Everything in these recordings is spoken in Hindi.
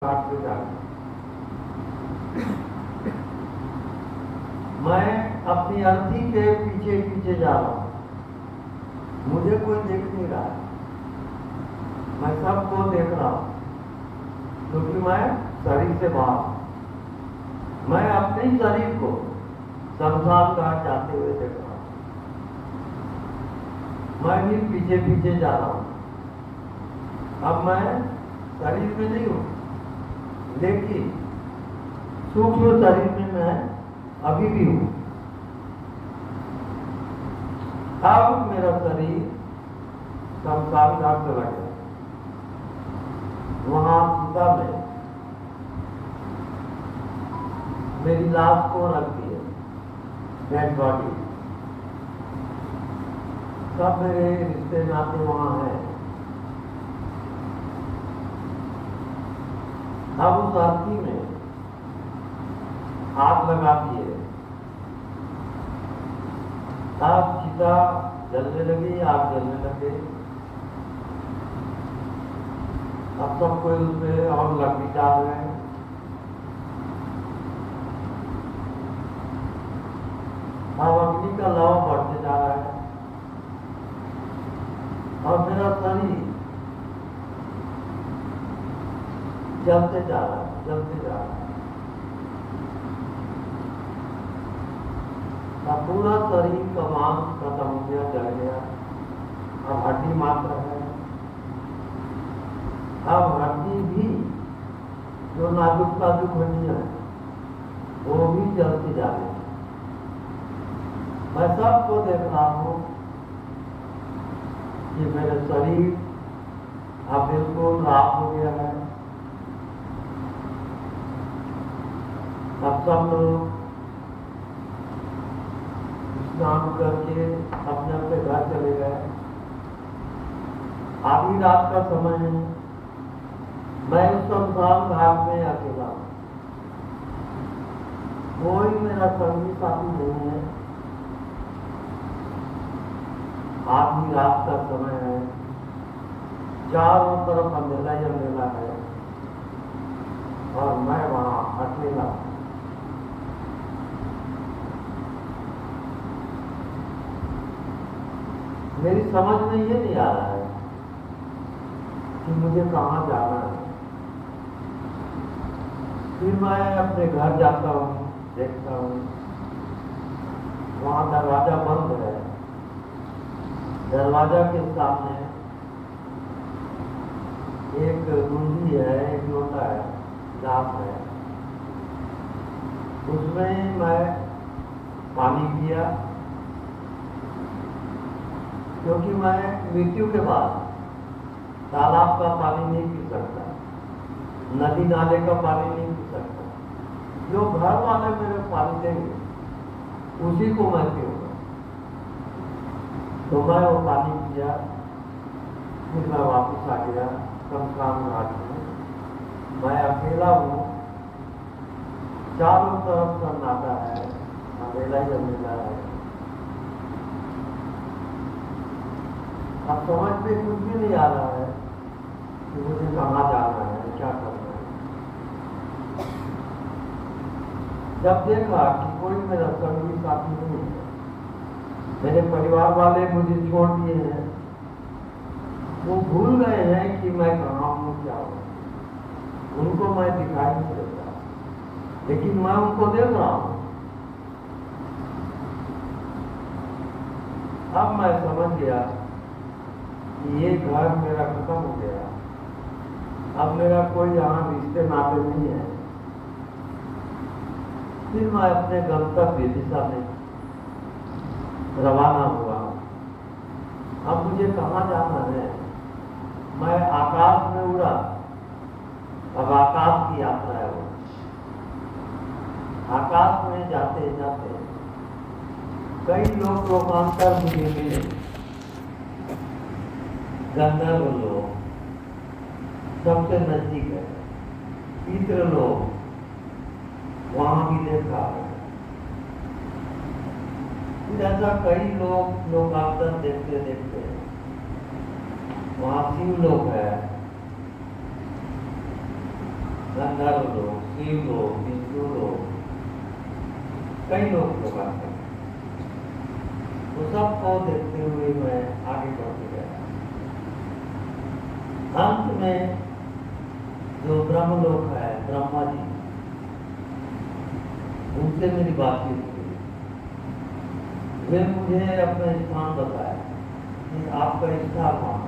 काट से जाना। मैं अपनी अर्थी के पीछे पीछे जा रहा हूँ, मुझे कोई देख नहीं रहा है, मैं सबको देख रहा हूँ क्योंकि मैं शरीर से बाहर हूँ। मैं अपने ही शरीर को शमशान घाट जाते हुए देख रहा हूँ, मैं भी पीछे पीछे जा रहा हूँ। अब मैं शरीर में नहीं हूँ, लेकिन सूक्ष्म शरीर में मैं अभी भी हूँ। अब मेरा शरीर शमशान घाट चला गया, वहां सीता में मेरी लाश को रख दिए, डेड बॉडी। सब मेरे रिश्ते नाते वहां हैं। अब उस अर्थी में आग लगा दिए, अब चिता जलने लगी, आग जलने लगे। अब सब कोई उसमें और लकड़ी डाल रहे हैं। अब अग्नि का लौ बढ़ते जा रहा है और मेरा शरीर जलते जा रहा है, जलते जा रहा है। अब पूरा शरीर का मांस खत्म हो गया, जल गया, अब हड्डी मात्र है। अब हड्डी भी जो नाजुक नाजुक हड्डियां हैं वो भी जलती जा रही है। मैं सबको देख रहा हूँ कि मेरे शरीर अब बिल्कुल राख हो गया है। अब सब लोग स्नान करके अपने अपने घर चले गए। आधी रात का समय है, मैं उस शमशान घाट में अकेला हूँ, कोई मेरा संगी साथी नहीं है। आधी रात का समय है, चारों तरफ अंधेरा ही अंधेरा है और मैं वहां अकेला हूँ। मेरी समझ में ये नहीं आ रहा है कि मुझे कहाँ जाना है। फिर मैं अपने घर जाता हूँ, देखता हूँ वहां दरवाजा बंद है। दरवाजा के सामने एक गुंडी है, एक लोटा है, गिलास है, उसमें मैं पानी पिया क्योंकि मैं मृत्यु के बाद तालाब का पानी नहीं पी सकता, नदी नाले का पानी नहीं पी सकता। जो घर वाले मेरे पानी देंगे उसी को मैं पीऊंगा। तो मैं वो पानी पिया, फिर मैं वापस आ गया शमशान घाट में। मैं अकेला हूँ, चारों तरफ सन्नाटा है, अंधेरा ही अंधेरा है। अब समझ में कुछ भी नहीं आ रहा है कि मुझे कहाँ जाना है, क्या करना है। जब देखा कि कोई मेरा संगी साथी नहीं है, मेरे परिवार वाले मुझे छोड़ दिए हैं, वो भूल गए हैं कि मैं कहाँ हूँ, क्या हूँ। उनको मैं दिखाई नहीं देता, लेकिन मैं उनको देख रहा हूँ। अब मैं समझ गया कि ये घर मेरा खत्म हो गया, अब मेरा कोई यहाँ रिश्ते नाते नहीं है। फिर मैं अपने गंतव्य दिशा में रवाना हुआ। अब मुझे कहाँ जाना है? मैं आकाश में उड़ा, अब आकाश की यात्रा है वो। आकाश में जाते जाते कई लोग रोमांचक मुझे मिले, गंधर्व लोग सबसे नजदीक है, पितृ लोग वहां भी देखा। फिर ऐसा कई लोग लोकांतर देखते देखते वहां शिव लोग है, गंधर्व लोग, शिव लोग, विष्णु लोग, कई लोग आते हैं। तो सबको देखते हुए मैं आगे बढ़ते गया। अंत में जो ब्रह्मलोक है, ब्रह्मा जी, उनसे मेरी बातचीत हुई। वे मुझे अपना स्थान बताया कि आपका स्थान वहाँ,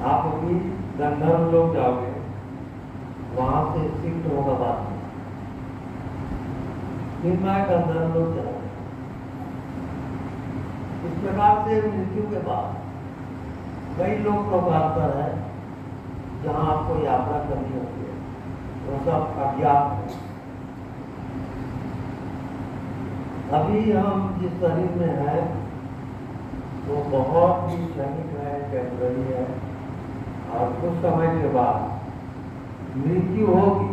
आप अभी गंधर्व लोग जाओगे, वहां से शिफ्ट होगा बाद में। फिर मैं गंधर्व लोग चला गया। इस प्रकार से मृत्यु के बाद कई लोकांतर है जहां आपको यात्रा करनी होती है, वो सब अज्ञात है। अभी हम जिस शरीर में है वो बहुत ही क्षणिक है, टेम्पररी है, और कुछ समय के बाद मृत्यु होगी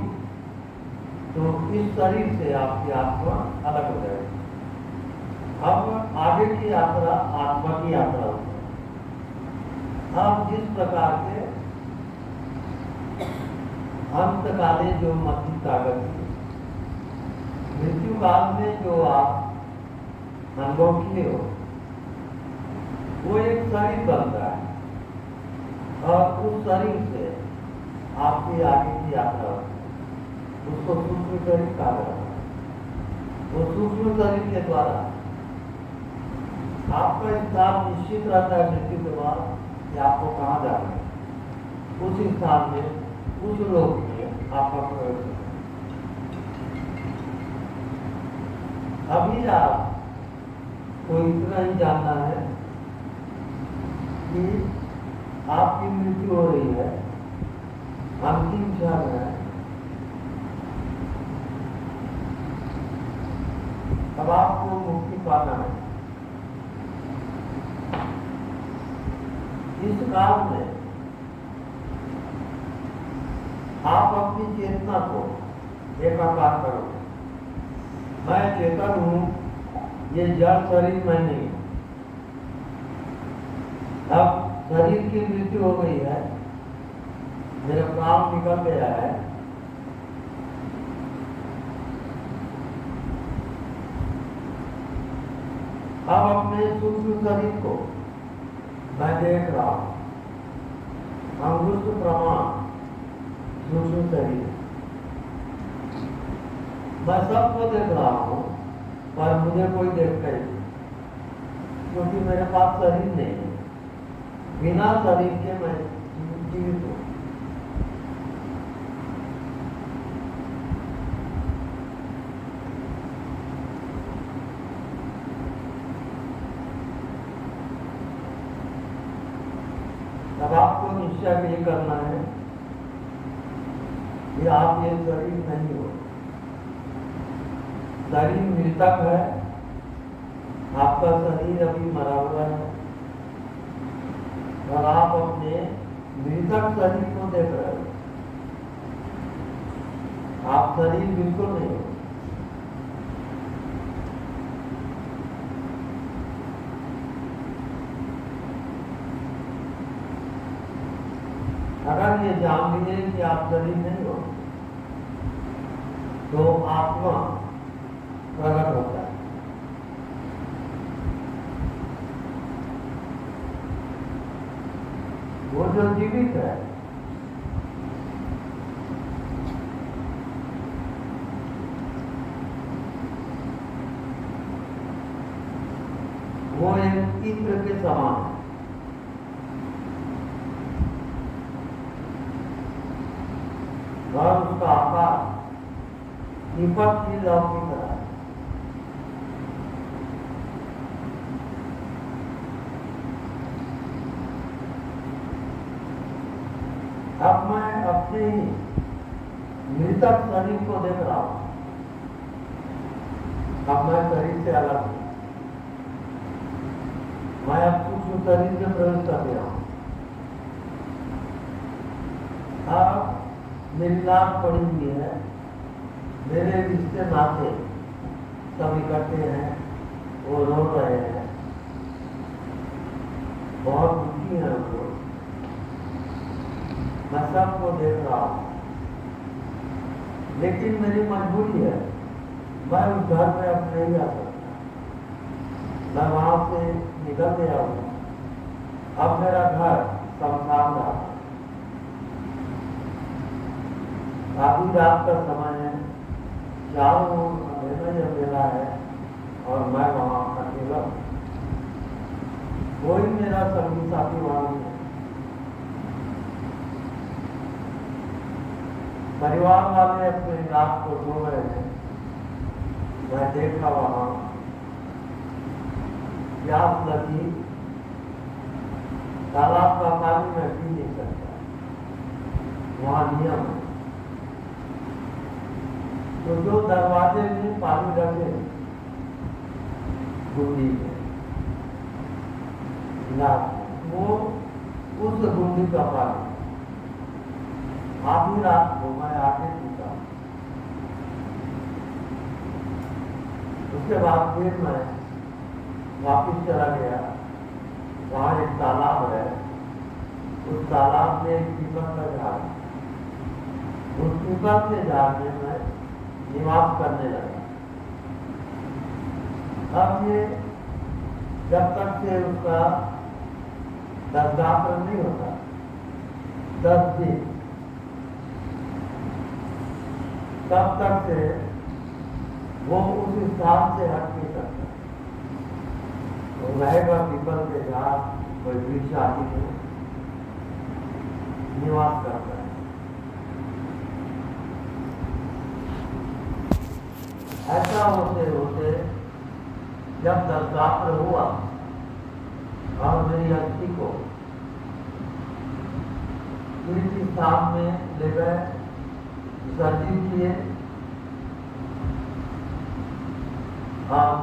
तो इस शरीर से आपकी आत्मा अलग हो जाएगी। अब आगे की यात्रा आत्मा की यात्रा होती है। अब जिस प्रकार के अंतकालीन जो मध्य ताकत थी, मृत्यु काल में जो आप अनुभव किए हो, वो एक शरीर बनता है और उस शरीर से आपकी आगे की यात्रा होती है। उसको सूक्ष्म शरीर कहा जाता है। वो सूक्ष्म शरीर के द्वारा आपका स्थान निश्चित रहता है मृत्यु के बाद कि आपको कहाँ जाना है। उस स्थान में, उस लोक में आपका प्रवेश है। अभी आपको इतना ही जानना है कि आपकी मृत्यु हो रही है, अंतिम क्षण है। अब आपको मुक्ति पाना है। इस काल में आप अपनी चेतना को एकाकार करो। मैं चेतन हूं, ये जड़ शरीर मैं नहीं। अब शरीर की मृत्यु हो गई है, मेरा प्राण निकल गया है। अब अपने सूक्ष्म शरीर को मैं देख रहा हूं। अंगुष्ठ प्रमाण सूक्ष्म शरीर, मैं सबको देख रहा हूं, पर मुझे कोई देखता ही नहीं, क्योंकि मेरे पास शरीर नहीं है। बिना शरीर के मैं जीवित हूं। अब आपको निश्चय भी करना है कि आप ये शरीर नहीं हो। शरीर मृतक है, आपका शरीर अभी मरा हुआ है और आप अपने मृतक शरीर को देख रहे हो। आप शरीर बिल्कुल नहीं हो। अगर ये जान लीजिए कि आप शरीर नहीं हो, तो आत्मा प्रकट होता है। वो जो जीवित है, वो एक इत्र के समान है। और उसका आकार दीपक की लौ की तरह है। अब मैं अपने ही मृतक शरीर को देख रहा हूं। अब मैं शरीर से अलग हूं। मैं अब सूक्ष्म शरीर में प्रवेश कर गया हूं। अब मेरी लाश पड़ी हुई है, मेरे रिश्ते नाते सब इकट्ठे हैं, वो रो रहे हैं, बहुत दुखी है उनको। मैं सबको देख रहा हूँ, लेकिन मेरी मजबूरी है, मैं उस घर में अब नहीं जा सकता। मैं वहां से निकल गया हूँ। अब मेरा घर शमशान रहा। आधी रात का समय है, चारों ओर अंधेरा ही अंधेरा है और मैं वहां अकेला हूँ। कोई मेरा संगी साथी वहां नहीं है। परिवार वाले अपने रात को सो रहे हैं। मैं देखा वहां प्यास लगी, तालाब का पानी मैं पी नहीं सकता, वहां नियम है। तो जो दरवाजे में पानी रखे गुंडी में, वो उस गुंडी का पानी आधी रात को मैं आके पीता। उसके बाद फिर मैं वापिस चला गया। वहां एक तालाब है, उस तालाब में एक पीपल का झाड़, उस पीपल के झाड़ में मैं निवास करने लगा। अब ये जब तक से उसका दर्दात्र नहीं होता, 10 दिन, तब तक से वो उस स्थान से हट नहीं सकता। तो रहेगा पीपल के झाड़, कोई वृक्ष आदि में निवास करता है। ऐसा होते होते जब दर्दात्र हुआ और मेरी अस्थि को तीर्थ स्थान में ले गए, विसर्जित किए,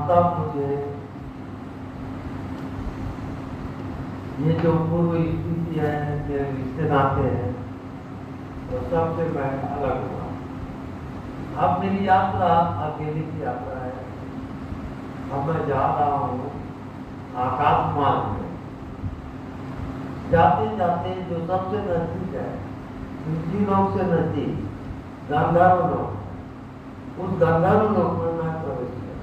तब मुझे ये जो पूर्व स्थिति है, ये रिश्ते नाते हैं, तो सबसे मैं अलग हुआ। अब मेरी यात्रा अकेली की यात्रा है। अब मैं जा रहा हूँ आकाश मार्ग में। जाते जाते जो सबसे नजदीक है, पृथ्वी लोक से नजदीक गंधर्व लोक, उस गंधर्व लोक में मैं प्रवेश किया।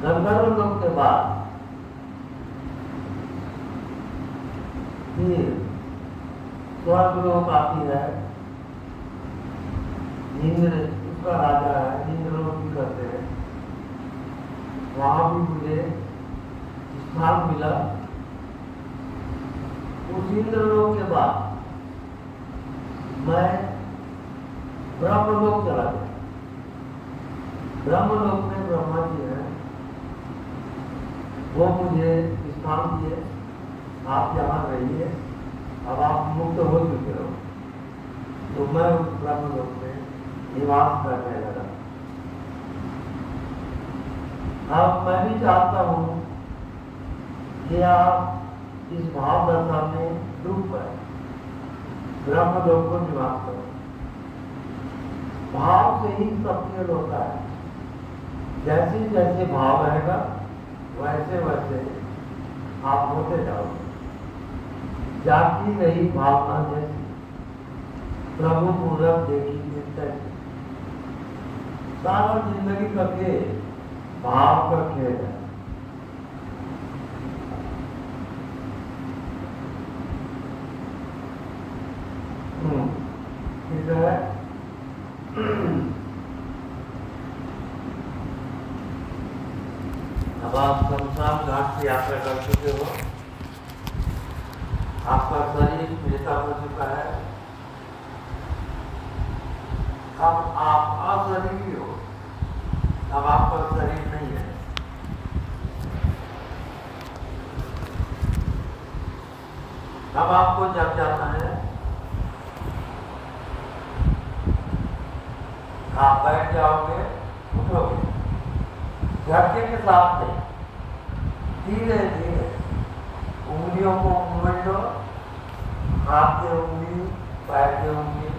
गंधर्व लोक के बाद फिर स्वर्ग लोक आती है। इंद्र उसका राजा है, इंद्र लोक भी करते हैं। वहां भी मुझे स्थान मिला। उस इंद्र लोक के बाद मैं ब्रह्मलोक चला गया। ब्रह्मलोक में ब्रह्मा जी हैं, वो मुझे स्थान दिए, आप यहाँ रहिए, अब आप मुक्त हो चुके हो। तो मैं उस ब्रह्मलोक में निवास करने लगा। अब मैं भी चाहता हूँ कि आप इस भाव दशा में डूब गए, ब्रह्मलोक को निवास करो। भाव से ही सब खेल होता है। जैसे जैसे भाव रहेगा, वैसे वैसे आप होते जाओगे। जाती रही भावना जैसी, प्रभु पूरब देखी तैसी। सारा जिंदगी का खेल भाव का खेल है। ठीक है। अब आप शमशान घाट की यात्रा कर चुके हो, आपका शरीर मृता हो चुका है। अब आप अशरीरी हो, अब आपका शरीर नहीं है। अब आपको जब जाना है, आप बैठ जाओगे, उठोगे, झटके के साथ नहीं, धीरे धीरे उंगलियों को मूवमेंट दो, हाथ के उंगली, पैर के उंगली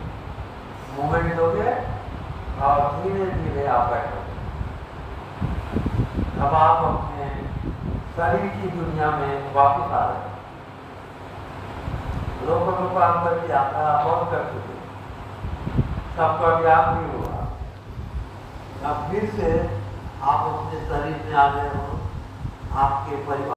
मूवमेंट दोगे और धीरे धीरे आप बैठोगे। अब आप अपने शरीर की दुनिया में वापस आ रहे हैं। लोगों को पान करके आता है, बंद कर चुके, सबका ज्ञान नहीं हुआ। अब फिर से आप अपने शरीर में आ गए हो, आपके परिवार